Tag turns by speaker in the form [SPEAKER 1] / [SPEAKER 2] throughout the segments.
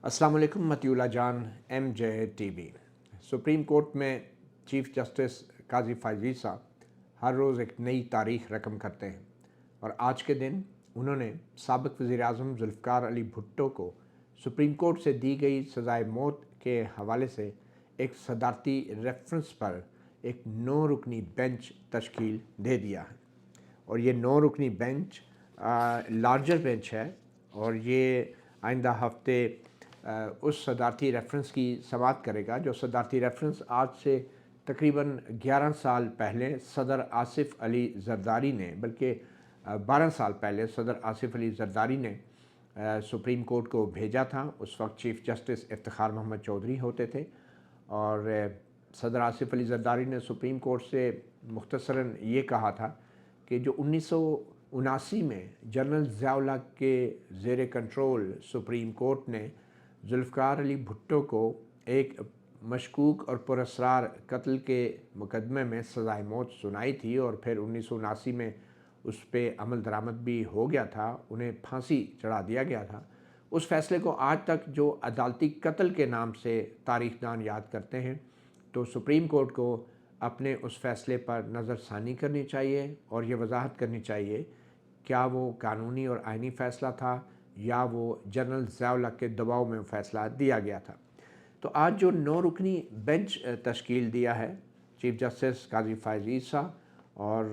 [SPEAKER 1] अस्सलाम वालेकुम मतियुल्लाह जान MJ TV। सुप्रीम कोर्ट में चीफ जस्टिस काजी फ़ायज़ ईसा हर रोज़ एक नई तारीख रकम करते हैं और आज के दिन उन्होंने साबिक़ वज़ीर-ए-आज़म ज़ुल्फ़िकार अली भुट्टो को सुप्रीम कोर्ट से दी गई सज़ाए मौत के हवाले से एक सदारती रेफरेंस पर एक 9 रुकनी बेंच तश्कील दे दिया है। और ये 9 रुकनी बेंच लार्जर बेंच है और ये आइंदा हफ्ते उस सदारती रेफरेंस की समाअत करेगा जो सदारती रेफरेंस आज से तकरीबन 11 साल पहले सदर आसिफ अली ज़रदारी ने, बल्कि 12 साल पहले सदर आसिफ अली ज़रदारी ने सुप्रीम कोर्ट को भेजा था। उस वक्त चीफ जस्टिस इफ्तिखार मोहम्मद चौधरी होते थे और सदर आसिफ अली ज़रदारी ने सुप्रीम कोर्ट से मुख्तसरन ये कहा था कि जो 1979 में जनरल ज़िया-उल हक के ज़ेर कंट्रोल सुप्रीम कोर्ट ने ज़ुल्फ़िकार अली भुट्टो को एक मशकूक और पुरअसरार कत्ल के मुकदमे में सज़ाए मौत सुनाई थी और फिर 1979 में उस पर अमल दरामद भी हो गया था, उन्हें फांसी चढ़ा दिया गया था। उस फ़ैसले को आज तक जो अदालती कत्ल के नाम से तारीख़दान याद करते हैं, तो सुप्रीम कोर्ट को अपने उस फ़ैसले पर नज़रसानी करनी चाहिए और ये वजाहत करनी चाहिए क्या वो कानूनी और आइनी फ़ैसला था या वो जनरल ज़िया-उल हक के दबाव में फ़ैसला दिया गया था। तो आज जो 9 रुकनी बेंच तश्कील दिया है चीफ जस्टिस काजी फ़ायज़ ईसा और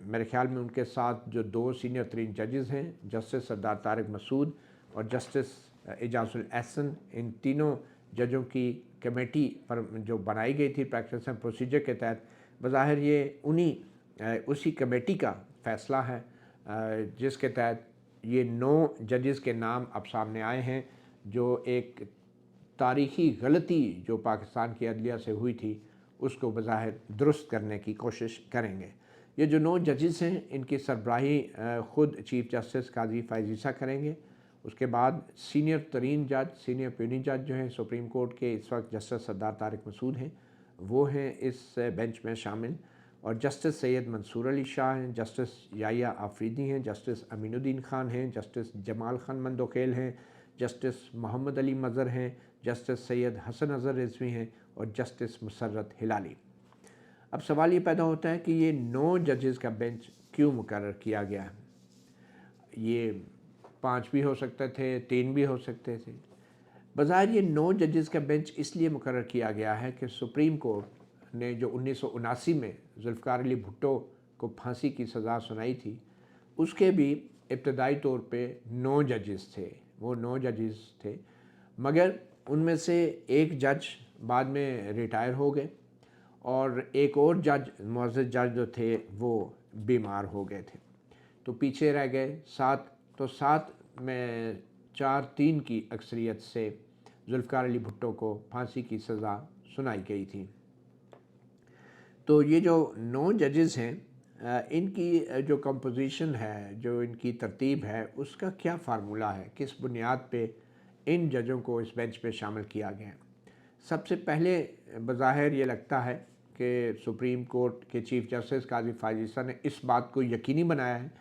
[SPEAKER 1] मेरे ख़्याल में उनके साथ जो 2 सीनियर तरीन जजेस हैं, जस्टिस सरदार तारिक मसूद और जस्टिस एजाज़ुल एहसन, इन तीनों जजों की कमेटी पर जो बनाई गई थी प्रैक्टिस एंड प्रोसीजर के तहत, बज़ाहिर ये उसी कमेटी का फ़ैसला है जिसके तहत ये 9 जजेस के नाम अब सामने आए हैं जो एक तारीख़ी गलती जो पाकिस्तान की अदलिया से हुई थी उसको बज़ाहिर दुरुस्त करने की कोशिश करेंगे। ये जो 9 जजेस हैं इनकी सरबराही ख़ुद चीफ जस्टिस काजी फ़ायज़ ईसा करेंगे। उसके बाद सीनियर तरीन जज, सीनियर प्यूनी जज जो हैं सुप्रीम कोर्ट के इस वक्त जस्टिस सरदार तारिक मसूद हैं, वो हैं इस बेंच में शामिल। और जस्टिस सैयद मंसूर अली शाह हैं, जस्टिस याहिया आफरीदी हैं, जस्टिस अमीनुद्दीन ख़ान हैं, जस्टिस जमाल ख़ान मंदोखेल हैं, जस्टिस मोहम्मद अली मज़हर हैं, जस्टिस सैयद हसन अज़हर रिज़वी हैं और जस्टिस मुसर्रत हिलाली। अब सवाल ये पैदा होता है कि ये 9 जजेस का बेंच क्यों मुकर्रर किया गया है। ये 5 भी हो सकते थे, 3 भी हो सकते थे। बज़ाहिर ये 9 जजेस का बेंच इसलिए मुकर्रर किया गया है कि सुप्रीम कोर्ट ने जो 1979 में ज़ुल्फ़िकार अली भुट्टो को फांसी की सज़ा सुनाई थी, उसके भी इब्तदाई तौर पे 9 जजेस थे। वो 9 जजेस थे, मगर उनमें से एक जज बाद में रिटायर हो गए और एक और जज, मुअज़्ज़ज़ जज जो थे वो बीमार हो गए थे, तो पीछे रह गए 7। तो 7 में 4-3 की अक्सरियत से ज़ुल्फ़िकार अली भुट्टो को फांसी की सज़ा सुनाई गई थी। तो ये जो 9 जजेस हैं इनकी जो कंपोजिशन है, जो इनकी तरतीब है, उसका क्या फ़ार्मूला है, किस बुनियाद पे इन जजों को इस बेंच पे शामिल किया गया है। सबसे पहले बज़ाहिर ये लगता है कि सुप्रीम कोर्ट के चीफ जस्टिस काजी फ़ायज़ ईसा ने इस बात को यकीनी बनाया है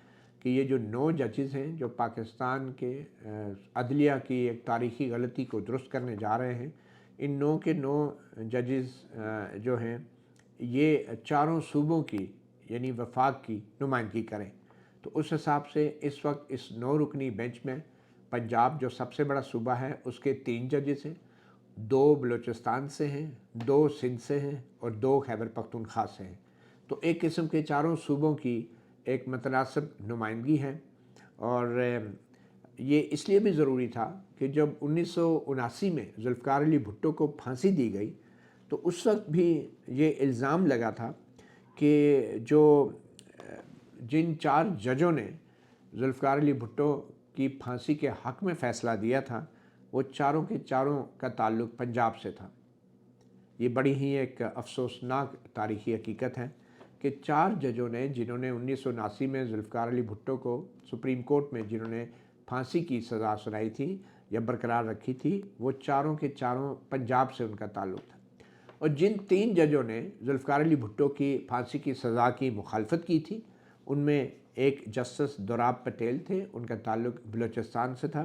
[SPEAKER 1] कि ये जो 9 जजेस हैं जो पाकिस्तान के अदलिया की एक तारीख़ी गलती को दुरुस्त करने जा रहे हैं, इन 9 के 9 जजेस जो हैं ये चारों सूबों की यानी वफाक की नुमाइंदगी करें। तो उस हिसाब से इस वक्त इस 9 रुकनी बेंच में पंजाब जो सबसे बड़ा सूबा है उसके 3 जजेस हैं, 2 बलूचिस्तान से हैं, 2 सिंध से हैं और 2 खैबर पख्तूनख्वा से हैं। तो एक किस्म के चारों सूबों की एक मुतनासिब नुमाइंदगी है। और ये इसलिए भी ज़रूरी था कि जब 1979 में ज़ुल्फ़िकार अली भुट्टो को फांसी दी गई तो उस वक्त भी ये इल्ज़ाम लगा था कि जो जिन 4 जजों ने ज़ुल्फ़िकार अली भुट्टो की फांसी के हक़ में फ़ैसला दिया था, वो चारों के चारों का ताल्लुक़ पंजाब से था। ये बड़ी ही एक अफसोसनाक तारीख़ी हकीकत है कि 4 जजों ने, जिन्होंने 1979 में ज़ुल्फ़िकार अली भुट्टो को सुप्रीम कोर्ट में जिन्होंने फांसी की सज़ा सुनाई थी या बरकरार रखी थी, वो चारों के चारों पंजाब से उनका ताल्लुक़ था। और जिन 3 जजों ने ज़ुल्फ़िकार अली भुट्टो की फांसी की सज़ा की मुखालफत की थी, उनमें एक जस्टिस दोराब पटेल थे, उनका ताल्लुक़ बलूचिस्तान से था,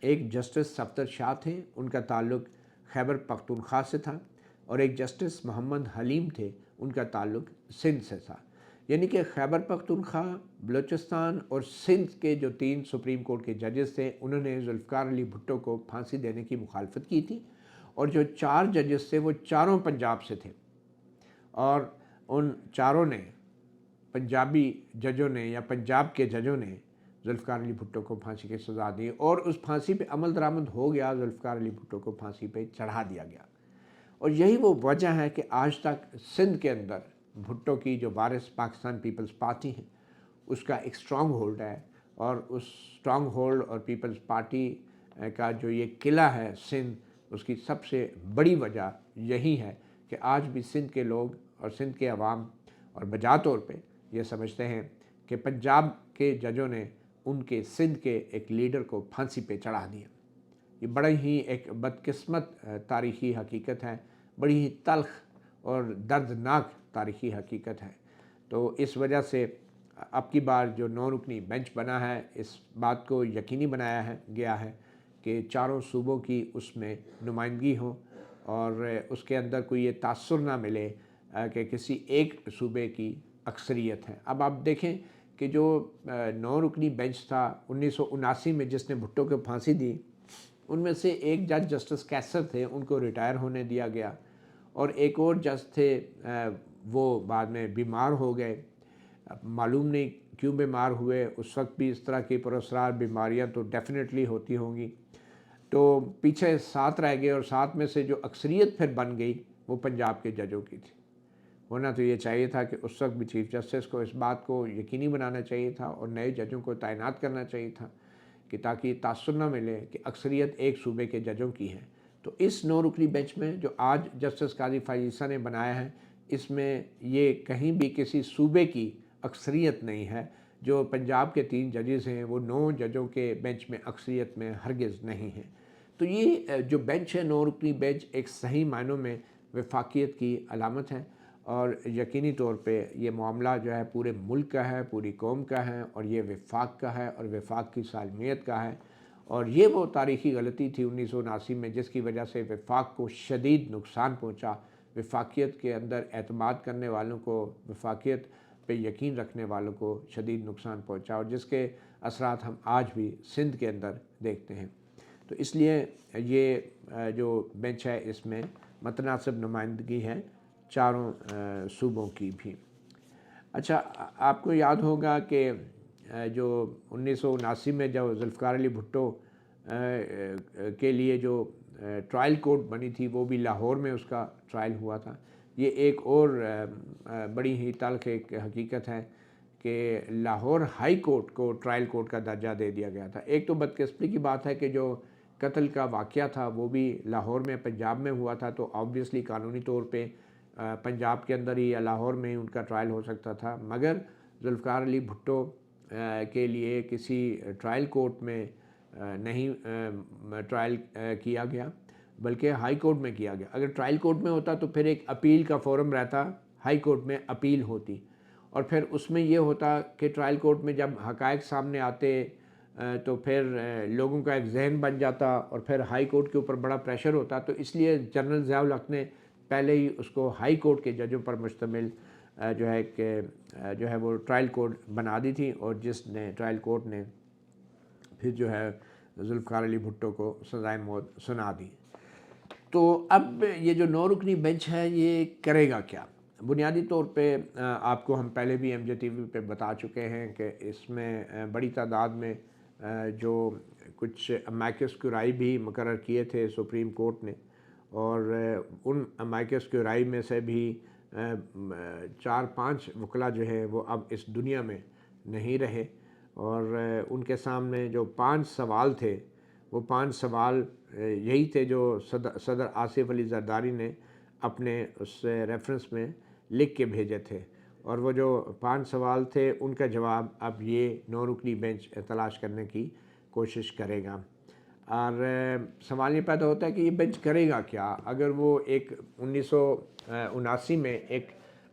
[SPEAKER 1] एक जस्टिस सफदर शाह थे, उनका ताल्लुक़ खैबर पख्तूनख्वा से था, और एक जस्टिस मोहम्मद हलीम थे, उनका ताल्लुक़ सिंध से था। यानी कि खैबर पख्तूनख्वा, बलूचिस्तान और सिंध के जो 3 सुप्रीम कोर्ट के जजेस थे, उन्होंने जुल्फ़िकार अली भुट्टो को फांसी देने की मुखालफत की थी, और जो 4 जजेस थे वो चारों पंजाब से थे, और उन चारों ने, पंजाबी जजों ने या पंजाब के जजों ने जुल्फ़िकार अली भुट्टो को फांसी की सज़ा दी, और उस फांसी पे अमल दरामद हो गया, जुल्फ़िकार अली भुट्टो को फांसी पे चढ़ा दिया गया। और यही वो वजह है कि आज तक सिंध के अंदर भुट्टो की जो वारिस पाकिस्तान पीपल्स पार्टी है, उसका एक स्ट्रॉन्ग होल्ड है, और उस स्ट्रॉन्ग होल्ड और पीपल्स पार्टी का जो ये किला है सिंध, उसकी सबसे बड़ी वजह यही है कि आज भी सिंध के लोग और सिंध के अवाम और बजा तौर पे ये समझते हैं कि पंजाब के जजों ने उनके सिंध के एक लीडर को फांसी पे चढ़ा दिया। ये बड़ा ही एक बदकिस्मत तारीख़ी हकीकत है, बड़ी ही तल्ख़ और दर्दनाक तारीख़ी हकीकत है। तो इस वजह से अब की बार जो 9 रुकनी बेंच बना है, इस बात को यकीनी बनाया गया है कि चारों सूबों की उसमें नुमाइंदगी हो, और उसके अंदर कोई ये तासुर ना मिले कि किसी एक सूबे की अक्सरियत है। अब आप देखें कि जो 9 रुकनी बेंच था 1979 में जिसने भुट्टो को फांसी दी, उनमें से एक जज जस्टिस कैसर थे, उनको रिटायर होने दिया गया, और एक और जज थे, वो बाद में बीमार हो गए। मालूम नहीं क्यों बीमार हुए, उस वक्त भी इस तरह की पुरअसरार बीमारियां तो डेफिनेटली होती होंगी। तो पीछे 7 रह गए, और 7 में से जो अक्सरियत फिर बन गई वो पंजाब के जजों की थी। होना तो ये चाहिए था कि उस वक्त भी चीफ जस्टिस को इस बात को यकीनी बनाना चाहिए था और नए जजों को तैनात करना चाहिए था कि ताकि तासुर न मिले कि अक्सरियत एक सूबे के जजों की है। तो इस 9 रुकनी बेंच में जो आज जस्टिस काजी फ़ाइज़ ईसा ने बनाया है, इसमें ये कहीं भी किसी सूबे की अक्सरियत नहीं है। जो पंजाब के 3 जजेस हैं वो 9 जजों के बेंच में अक्सरियत में हरगिज़ नहीं है। तो ये जो बेंच है 9 रुकनी बेंच एक सही मायनों में वफाकियत की अलामत है, और यकीनी तौर पे ये मामला जो है पूरे मुल्क का है, पूरी कौम का है, और ये वफाक का है और वफाक की सालमियत का है। और ये वो तारीख़ी गलती थी 1979 में जिसकी वजह से वफाक को शदीद नुकसान पहुँचा। वफाकियत के अंदर एतमाद करने वालों को, वफाकियत पे यकीन रखने वालों को शदीद नुकसान पहुँचा, और जिसके असरात हम आज भी सिंध के अंदर देखते हैं। तो इसलिए ये जो बेंच है इसमें मतनासिब नुमाइंदगी है चारों सूबों की भी। अच्छा, आपको याद होगा कि जो 1979 में जब जुल्फ़िकार अली भुट्टो के लिए जो ट्रायल कोर्ट बनी थी, वो भी लाहौर में उसका ट्रायल हुआ था। ये एक और बड़ी ही तल्ख़ एक हकीकत है कि लाहौर हाई कोर्ट को ट्रायल कोर्ट का दर्जा दे दिया गया था। एक तो बदकिस्मती की बात है कि जो कत्ल का वाक़या था वो भी लाहौर में, पंजाब में हुआ था, तो ऑब्वियसली कानूनी तौर पे पंजाब के अंदर ही या लाहौर में ही उनका ट्रायल हो सकता था। मगर जुल्फ़िकार अली भुट्टो के लिए किसी ट्रायल कोर्ट में नहीं ट्रायल किया गया, बल्कि हाई कोर्ट में किया गया। अगर ट्रायल कोर्ट में होता तो फिर एक अपील का फोरम रहता, हाई कोर्ट में अपील होती, और फिर उसमें ये होता कि ट्रायल कोर्ट में जब हक़ाइक़ सामने आते तो फिर लोगों का एक जहन बन जाता, और फिर हाई कोर्ट के ऊपर बड़ा प्रेशर होता। तो इसलिए जनरल ज़ियाउल हक़ ने पहले ही उसको हाई कोर्ट के जजों पर मुश्तमिल जो है कि जो है वो ट्रायल कोर्ट बना दी थी, और जिसने ट्रायल कोर्ट ने फिर जो है जुल्फ़िकार अली भुट्टो को सज़ाए मौत सुना दी। तो अब ये जो 9 रुकनी बेंच है ये करेगा क्या? बुनियादी तौर पे आपको हम पहले भी MJ TV पे बता चुके हैं कि इसमें बड़ी तादाद में जो कुछ अमाइकस क्यूराई भी मुकर्रर किए थे सुप्रीम कोर्ट ने, और उन अमाइकस क्यूराई में से भी 4-5 वकला जो है वो अब इस दुनिया में नहीं रहे, और उनके सामने जो 5 सवाल थे वो 5 सवाल यही थे जो सदर आसिफ अली जरदारी ने अपने उस रेफरेंस में लिख के भेजे थे, और वो जो 5 सवाल थे उनका जवाब अब ये 9 रुकनी बेंच तलाश करने की कोशिश करेगा। और सवाल ये पैदा होता है कि ये बेंच करेगा क्या? अगर वो एक 1979 में एक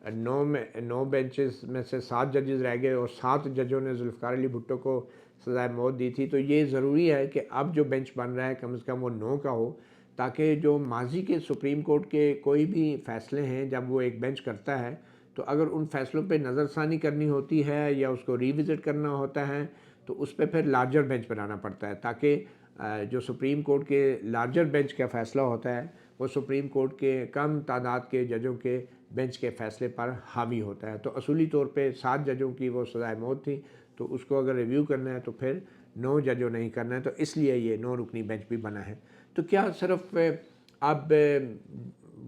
[SPEAKER 1] 9 बेंचेस में से 7 जजेस रह गए और 7 जजों ने जुल्फ़िकार अली भुट्टो को سزائے موت دی تھی۔ تو یہ ضروری ہے کہ اب جو بینچ بن رہا ہے کم از کم وہ 9 کا ہو، تاکہ جو ماضی کے سپریم کورٹ کے کوئی بھی فیصلے ہیں جب وہ ایک بینچ کرتا ہے تو اگر ان فیصلوں پہ نظر ثانی کرنی ہوتی ہے یا اس کو ریوزٹ کرنا ہوتا ہے تو اس پہ پھر لارجر بینچ بنانا پڑتا ہے، تاکہ جو سپریم کورٹ کے لارجر بینچ کا فیصلہ ہوتا ہے وہ سپریم کورٹ کے کم تعداد کے ججوں کے بینچ کے فیصلے پر حاوی ہوتا ہے۔ تو اصولی طور پہ 7 ججوں کی وہ سزائے موت تھی، تو اس کو اگر ریویو کرنا ہے تو پھر 9 ججوں نہیں کرنا ہے، تو اس لیے یہ 9 رکنی بینچ بھی بنا ہے۔ تو کیا صرف اب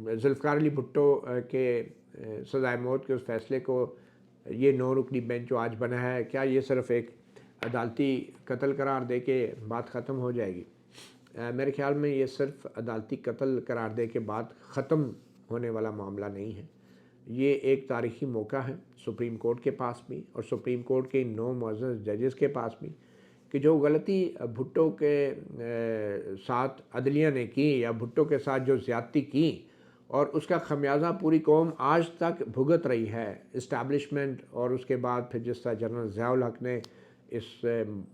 [SPEAKER 1] ذوالفقار علی بھٹو کے سزائے موت کے اس فیصلے کو یہ 9 رکنی بینچ جو آج بنا ہے، کیا یہ صرف ایک عدالتی قتل قرار دے کے بات ختم ہو جائے گی؟ میرے خیال میں یہ صرف عدالتی قتل قرار دے کے بعد ختم ہونے والا معاملہ نہیں ہے۔ یہ ایک تاریخی موقع ہے سپریم کورٹ کے پاس بھی اور سپریم کورٹ کے 9 معزز ججز کے پاس بھی، کہ جو غلطی بھٹو کے ساتھ عدلیہ نے کی یا بھٹو کے ساتھ جو زیادتی کی اور اس کا خمیازہ پوری قوم آج تک بھگت رہی ہے، اسٹیبلشمنٹ اور اس کے بعد پھر جس طرح جنرل ضیاء الحق نے اس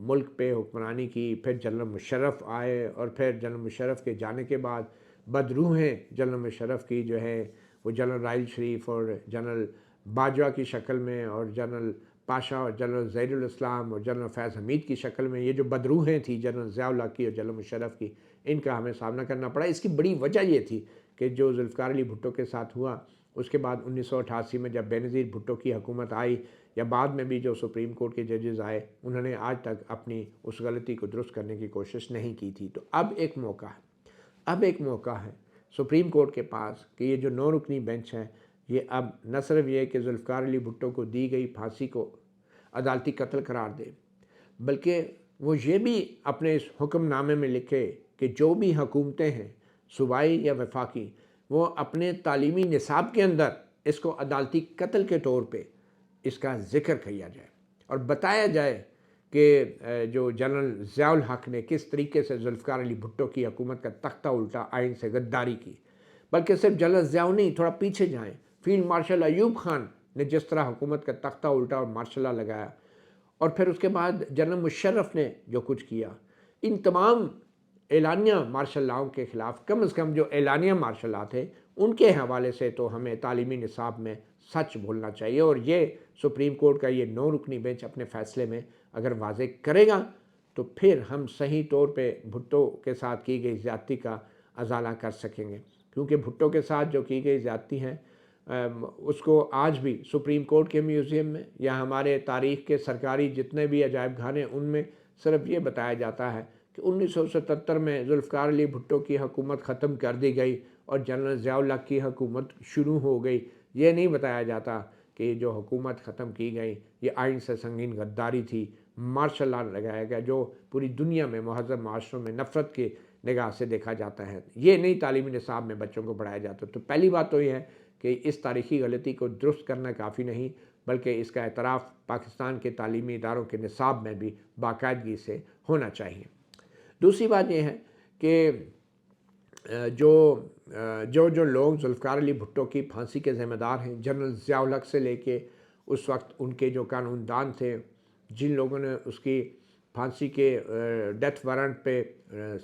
[SPEAKER 1] ملک پہ حکمرانی کی، پھر جنرل مشرف آئے اور پھر جنرل مشرف کے جانے کے بعد بدروحیں جنرل مشرف کی جو ہے وہ جنرل راحیل شریف اور جنرل باجوہ کی شکل میں اور جنرل پاشا اور جنرل ظہیر الاسلام اور جنرل فیض حمید کی شکل میں، یہ جو بدروحیں تھیں جنرل ضیاء الحق کی اور جنرل مشرف کی، ان کا ہمیں سامنا کرنا پڑا۔ اس کی بڑی وجہ یہ تھی کہ جو ذوالفقار علی بھٹو کے ساتھ ہوا، اس کے بعد 1988 میں جب بے نظیر بھٹو کی حکومت آئی یا بعد میں بھی جو سپریم کورٹ کے ججز آئے، انہوں نے آج تک اپنی اس غلطی کو درست کرنے کی کوشش نہیں کی تھی۔ تو اب ایک موقع ہے سپریم کورٹ کے پاس کہ یہ جو 9 رکنی بینچ ہے، یہ اب نہ صرف یہ کہ ذوالفقار علی بھٹو کو دی گئی پھانسی کو عدالتی قتل قرار دے، بلکہ وہ یہ بھی اپنے اس حکم نامے میں لکھے کہ جو بھی حکومتیں ہیں صوبائی یا وفاقی، وہ اپنے تعلیمی نصاب کے اندر اس کو عدالتی قتل کے طور پہ اس کا ذکر کیا جائے اور بتایا جائے کہ جو جنرل ضیاء الحق نے کس طریقے سے ذوالفقار علی بھٹو کی حکومت کا تختہ الٹا، آئین سے غداری کی۔ بلکہ صرف جنرل ضیاء نہیں، تھوڑا پیچھے جائیں، فیلڈ مارشل ایوب خان نے جس طرح حکومت کا تختہ الٹا اور مارشل لا لگایا، اور پھر اس کے بعد جنرل مشرف نے جو کچھ کیا، ان تمام اعلانیہ مارشل لاؤں کے خلاف کم از کم جو اعلانیہ مارشل لا تھے ان کے حوالے سے تو ہمیں تعلیمی نصاب میں سچ بولنا چاہیے، اور یہ سپریم کورٹ کا یہ 9 رکنی بینچ اپنے فیصلے میں اگر واضح کرے گا تو پھر ہم صحیح طور پہ بھٹو کے ساتھ کی گئی زیادتی کا ازالہ کر سکیں گے، کیونکہ بھٹو کے ساتھ جو کی گئی زیادتی ہیں اس کو آج بھی سپریم کورٹ کے میوزیم میں یا ہمارے تاریخ کے سرکاری جتنے بھی عجائب گھر ہیں ان میں صرف یہ بتایا جاتا ہے کہ 1977 میں ذوالفقار علی بھٹو کی حکومت ختم کر دی گئی اور جنرل ضیاء الحق کی حکومت شروع ہو گئی۔ یہ نہیں بتایا جاتا کہ یہ جو حکومت ختم کی گئی یہ آئین سے سنگین غداری تھی، مارشل لا لگایا گیا جو پوری دنیا میں مہذب معاشروں میں نفرت کی نگاہ سے دیکھا جاتا ہے۔ یہ نہیں تعلیمی نصاب میں بچوں کو پڑھایا جاتا۔ تو پہلی بات تو یہ ہے کہ اس تاریخی غلطی کو درست کرنا کافی نہیں، بلکہ اس کا اعتراف پاکستان کے تعلیمی اداروں کے نصاب میں بھی باقاعدگی سے ہونا چاہیے۔ دوسری بات یہ ہے کہ جو لوگ ذوالفقار علی بھٹو کی پھانسی کے ذمہ دار ہیں، جنرل ضیاء الحق سے لے کے اس وقت ان کے جو قانون دان تھے، جن لوگوں نے اس کی پھانسی کے ڈیتھ وارنٹ پہ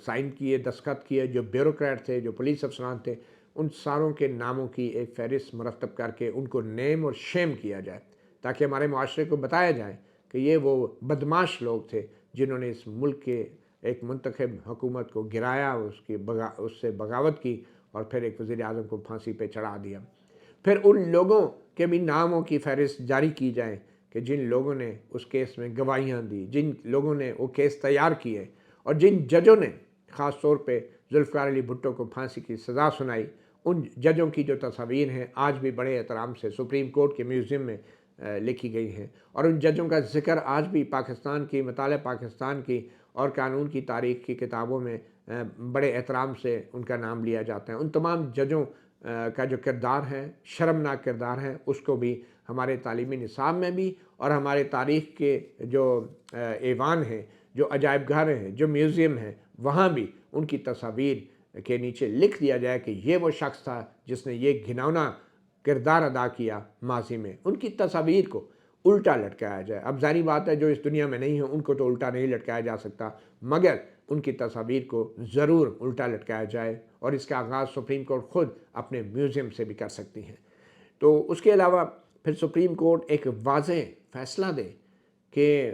[SPEAKER 1] سائن کیے، دستخط کیے، جو بیوروکریٹ تھے، جو پولیس افسران تھے، ان ساروں کے ناموں کی ایک فہرست مرتب کر کے ان کو نیم اور شیم کیا جائے، تاکہ ہمارے معاشرے کو بتایا جائے کہ یہ وہ بدماش لوگ تھے جنہوں نے اس ملک کے ایک منتخب حکومت کو گرایا، اس سے بغاوت کی اور پھر ایک وزیر اعظم کو پھانسی پہ چڑھا دیا۔ پھر ان لوگوں کے بھی ناموں کی فہرست جاری کی جائے کہ جن لوگوں نے اس کیس میں گواہیاں دی، جن لوگوں نے وہ کیس تیار کیے، اور جن ججوں نے خاص طور پہ ذوالفقار علی بھٹو کو پھانسی کی سزا سنائی، ان ججوں کی جو تصاویر ہیں آج بھی بڑے احترام سے سپریم کورٹ کے میوزیم میں لکھی گئی ہیں، اور ان ججوں کا ذکر آج بھی پاکستان کی، مطالعہ پاکستان کی اور قانون کی تاریخ کی کتابوں میں بڑے احترام سے ان کا نام لیا جاتا ہے۔ ان تمام ججوں کا جو کردار ہے، شرمناک کردار ہے، اس کو بھی ہمارے تعلیمی نصاب میں بھی اور ہمارے تاریخ کے جو ایوان ہیں، جو عجائب گھر ہیں، جو میوزیم ہیں، وہاں بھی ان کی تصاویر کے نیچے لکھ دیا جائے کہ یہ وہ شخص تھا جس نے یہ گھناؤنا کردار ادا کیا ماضی میں۔ ان کی تصاویر کو، الٹا لٹکایا جائے۔ اب ظاہری بات ہے جو اس دنیا میں نہیں ہے ان کو تو الٹا نہیں لٹکایا جا سکتا، مگر ان کی تصاویر کو ضرور الٹا لٹکایا جائے، اور اس کا آغاز سپریم کورٹ خود اپنے میوزیم سے بھی کر سکتی ہیں۔ تو اس کے علاوہ پھر سپریم کورٹ ایک واضح فیصلہ دے کہ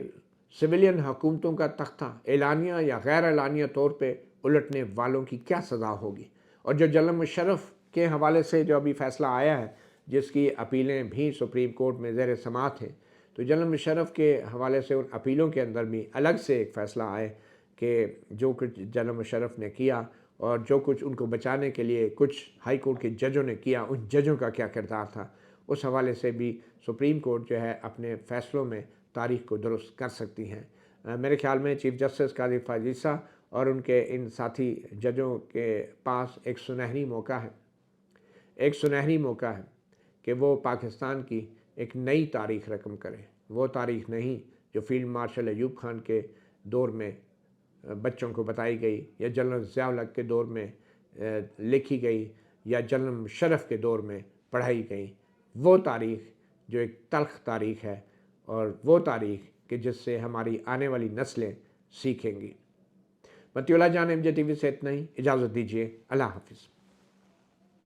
[SPEAKER 1] سویلین حکومتوں کا تختہ اعلانیہ یا غیر اعلانیہ طور پہ الٹنے والوں کی کیا سزا ہوگی۔ اور جو جنرل مشرف کے حوالے سے جو ابھی فیصلہ آیا ہے، جس کی اپیلیں بھی سپریم کورٹ میں زیر سماعت ہیں، تو جنرل مشرف کے حوالے سے ان اپیلوں کے اندر بھی الگ سے ایک فیصلہ آئے کہ جو کچھ جنرل مشرف نے کیا اور جو کچھ ان کو بچانے کے لیے کچھ ہائی کورٹ کے ججوں نے کیا، ان ججوں کا کیا کردار تھا، اس حوالے سے بھی سپریم کورٹ جو ہے اپنے فیصلوں میں تاریخ کو درست کر سکتی ہیں۔ میرے خیال میں چیف جسٹس قاضی فائز عیسیٰ اور ان کے ان ساتھی ججوں کے پاس ایک سنہری موقع ہے کہ وہ پاکستان کی ایک نئی تاریخ رقم کریں۔ وہ تاریخ نہیں جو فیلڈ مارشل ایوب خان کے دور میں بچوں کو بتائی گئی، یا جنرل ضیاء الحق کے دور میں لکھی گئی، یا جنرل مشرف کے دور میں پڑھائی گئی۔ وہ تاریخ جو ایک تلخ تاریخ ہے، اور وہ تاریخ کہ جس سے ہماری آنے والی نسلیں سیکھیں گی۔ مطیع اللہ جان MJ TV سے اتنا ہی، اجازت دیجیے، اللہ حافظ۔